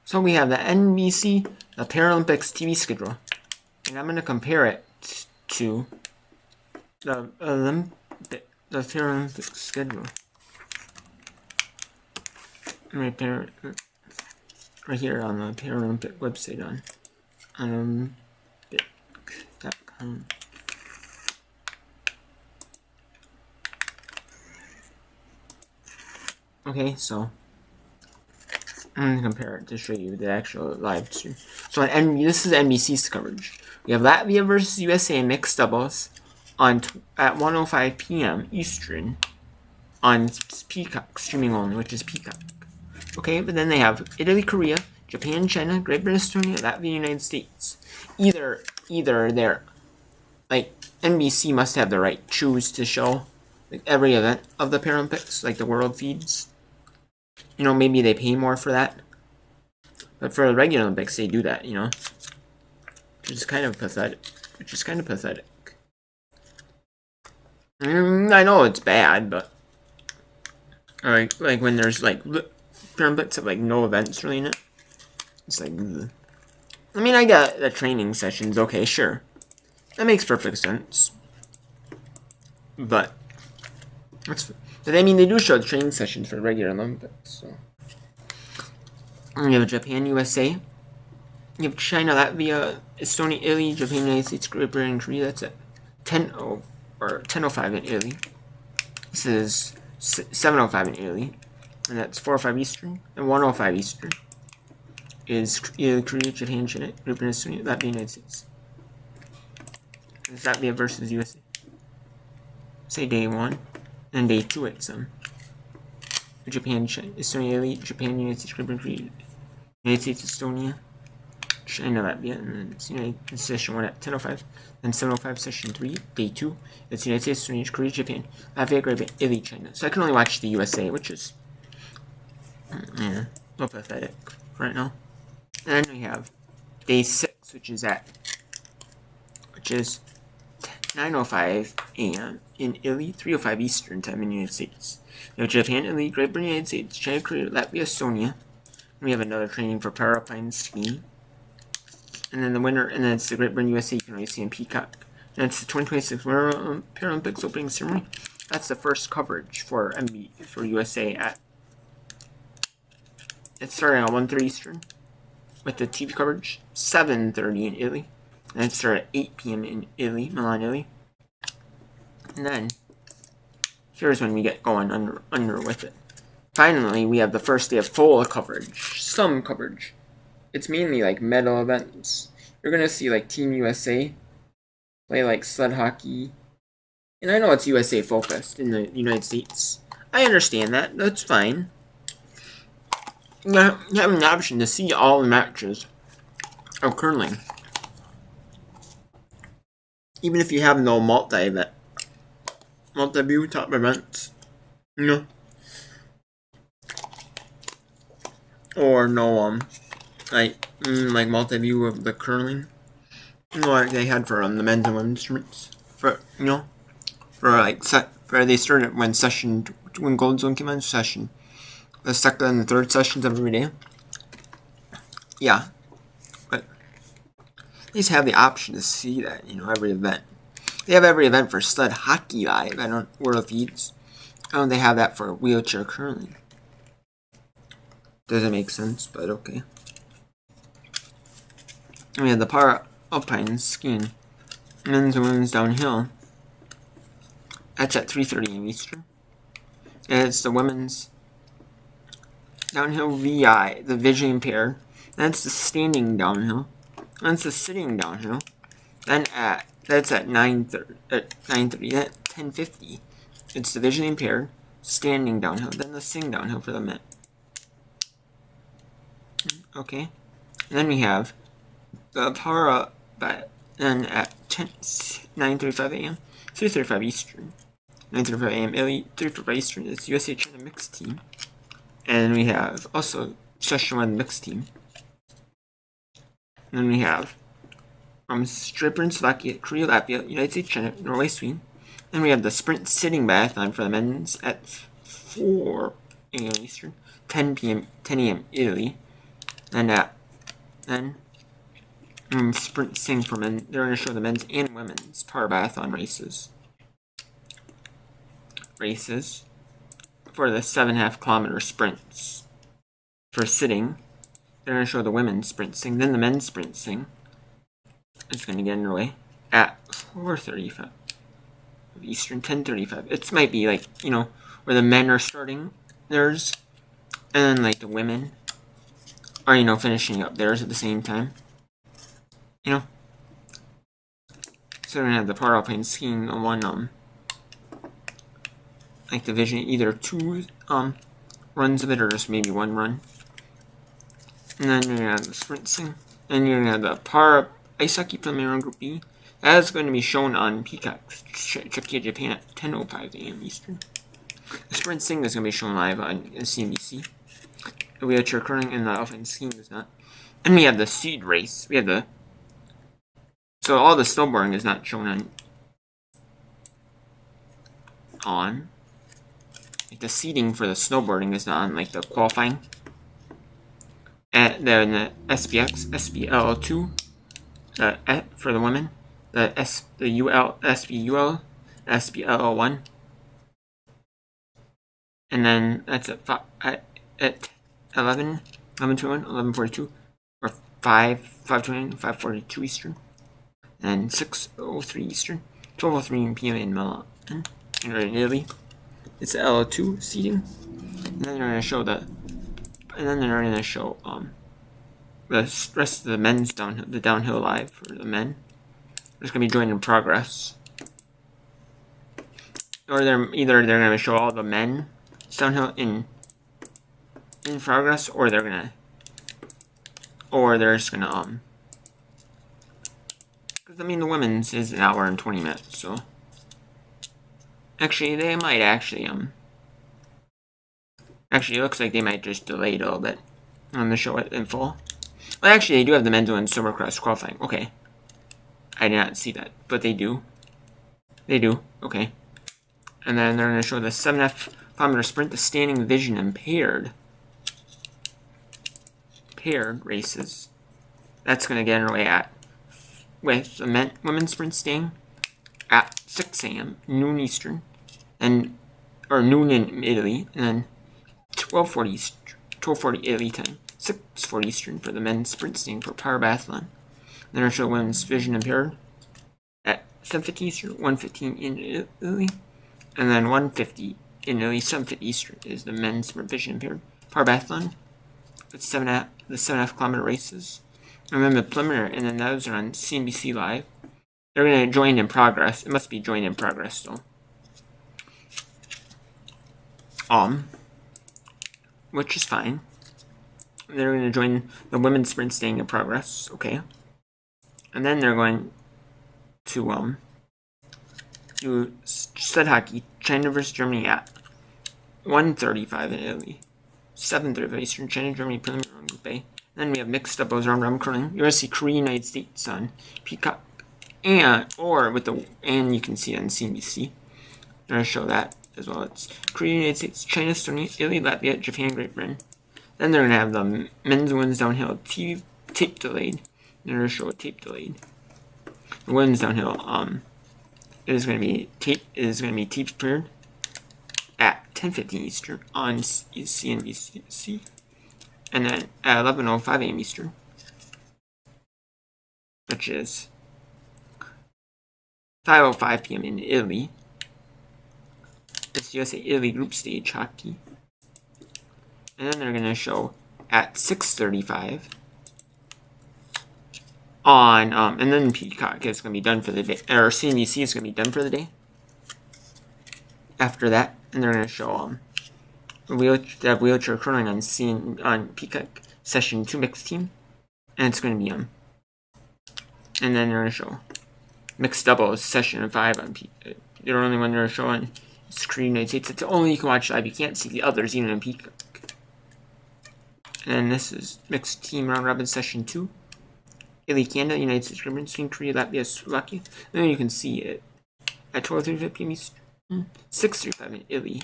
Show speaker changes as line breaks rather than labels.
So we have the NBC, the Paralympics TV schedule, and I'm going to compare it to the Paralympics schedule. Right there, right here on the Paralympic website on Olympic.com. Okay, so I'm going to compare it to show you the actual live stream. So this is NBC's coverage. We have Latvia versus USA mixed doubles at 1:05 p.m. Eastern on Peacock, streaming only, which is Peacock. Okay, but then they have Italy, Korea, Japan, China, Great Britain, Estonia, Latvia, United States. Either they're like NBC must have the right to choose to show like every event of the Paralympics, like the world feeds. You know, maybe they pay more for that. But for the regular Olympics, they do that, you know. Which is kind of pathetic. I mean, I know it's bad, but like when there's like Paralympics have like no events really in it. It's like, ugh. I mean, I got the training sessions. Okay, sure, that makes perfect sense. But I mean, they do show the training sessions for regular Olympics. So you have Japan, USA. You have China, Latvia, Estonia, Italy, Japan, United States, Great Britain, Korea. That's at 10:05 in Italy. This is 7:05 in Italy, and that's 4:05 Eastern, and 1:05 Eastern is Italy, Korea, Japan, China, Great Britain, Estonia, Latvia, United States. It's Latvia versus USA. Say day 1, and day 2 it's Japan, China, Estonia, Italy, Japan, United States, Great Britain, Korea, United States, Estonia, China, Latvia, and then it's United session 1 at 10:05. Then 7:05 session 3, day 2. It's United States, Estonia, Korea, Japan, Latvia, Great Britain, Italy, China. So I can only watch the USA, which is a little pathetic right now. And then we have day 6, which is 9:05 a.m. in Italy, 3:05 Eastern time in the United States. We have Japan, Italy, Great Britain, United States, China, Korea, Latvia, Estonia. And we have another training for paraplying skiing. And then the winner, and then it's the Great Britain USA, you can always see in Peacock. And it's the 2026 Winter Paralympics opening ceremony. That's the first coverage for USA at. It's starting at 1:30 Eastern with the TV coverage. 7:30 in Italy. And it started at 8 p.m. in Italy, Milan, Italy. And then here's when we get going under with it. Finally, we have the first day of full coverage. Some coverage. It's mainly like medal events. You're gonna see like Team USA play like sled hockey. And I know it's USA focused in the United States. I understand that. That's fine. You have an option to see all the matches of curling. Even if you have no multi-view top events. You know. Or no like multi-view of the curling, you know, like they had for the men's and women's instruments, for they started when Gold Zone came on session, the second and the third sessions every day. Yeah, but they just have the option to see that, you know, every event. They have every event for sled hockey live. I don't World Feeds. They have that for wheelchair curling. Doesn't make sense, but okay. We have the Paralympics skiing, men's and women's downhill. That's at 3:30 in Eastern. And it's the women's downhill VI, the visually impaired. That's the standing downhill. That's the sitting downhill. Then that's at 9:30. At 10:50. It's the visually impaired standing downhill. Then the sitting downhill for the men. Okay, and then we have the then at 9:35 a.m., 3:35 Eastern, 9:35 a.m. Italy, 3:35 Eastern. It's USA China mixed team, and we have also session 1 mixed team. And then we have Stripper and Slovakia, Korea, Latvia, United States, China, Norway, Sweden. Then we have the sprint sitting marathon for the men's at 4 a.m. Eastern, 10 a.m. Italy. Then sprint sing for men. They're going to show the men's and women's Paralympic races. For the 7.5 kilometer sprints. For sitting, they're going to show the women's sprint sing. Then the men's sprint sing is going to get underway at 4:35 Eastern, 10:35. It might be like, where the men are starting theirs, and then like the women are, finishing up theirs at the same time. So we're going to have the Paralympics skiing on one, like division, either 2 runs of it or just maybe 1 run. And then you're going to have the sprint sing. And you're going to have the para ice hockey preliminary round group B. That is going to be shown on Peacock, Japan at 10:05 a.m. Eastern. The sprint sing is going to be shown live on CNBC. The wheelchair curling and the alpine skiing is not. And we have the seed race. So all the snowboarding is not shown on. Like the seeding for the snowboarding is not on like the qualifying. And then the SBX, SBL2, for the women, the UL, SBUL, SBL1, and then that's at 11:21, 11:42, or 5:29, 5:42 Eastern, and 6:03 Eastern, 12:03 p.m. in Milan, in Italy. It's L2 seating, and then they're going to show the rest of the men's downhill live for the men. It's going to be joined in progress. Or they're going to show all the men downhill in progress, or they're just going to because the women's is an hour and 20 minutes, so actually they might actually it looks like they might just delay it a little bit on the show it in full. Well, actually, they do have the men's and supercross qualifying. Okay. I did not see that, but they do. They do. Okay. And then they're going to show the 7.5 kilometer sprint, the standing vision impaired races. That's going to get underway with the women's sprint staying at 6 a.m. noon Eastern, or noon in Italy, and then 12:40 Italy time, 6:40 Eastern for the men's sprint staying for power biathlon. Then I'll show women's vision impaired at 7:50 Eastern, 1:15 in Italy, and then 1:50 in Italy, 7:50 Eastern is the men's vision impaired power biathlon. It's the 7.5 kilometer races. And then the preliminary, and then those are on CNBC Live. They're going to join in progress. It must be joined in progress, though. Which is fine. They're going to join the women's sprint staying in progress. Okay. And then they're going to do sled hockey, China versus Germany at 1:35 in Italy, 7:35 Eastern, China, Germany, preliminary round group A. Then we have mixed doubles round robin curling. You're going to see Korea, United States on Peacock, and you can see it on CNBC. I'm going to show that as well. It's Korea, United States, China, Estonia, Italy, Latvia, Japan, Great Britain. Then they're going to have the men's and women's downhill tape delayed. They're going to show a tape delayed. The women's downhill it is going to be tape prepared at 10:15 Eastern on CNBC, and then at 11:05 a.m. Eastern, which is 5:05 p.m. in Italy. It's USA-Italy group stage hockey. And then they're going to show at 6:35 on, and then Peacock is going to be done for the day, or CNBC is going to be done for the day. After that, and they're going to show wheelchair curling on Peacock session 2 mixed team, and it's going to be and then they're going to show mixed doubles session 5 on Peacock. The only one they're showing is Korea, United States. It's the only you can watch live. You can't see the others even on Peacock. And this is mixed team round robin session 2. Italy, Canada, United States, Great Britain, Spain, Korea, Latvia, Slovakia. And then you can see it at 12:35 p.m. Eastern, 6:35 in Italy.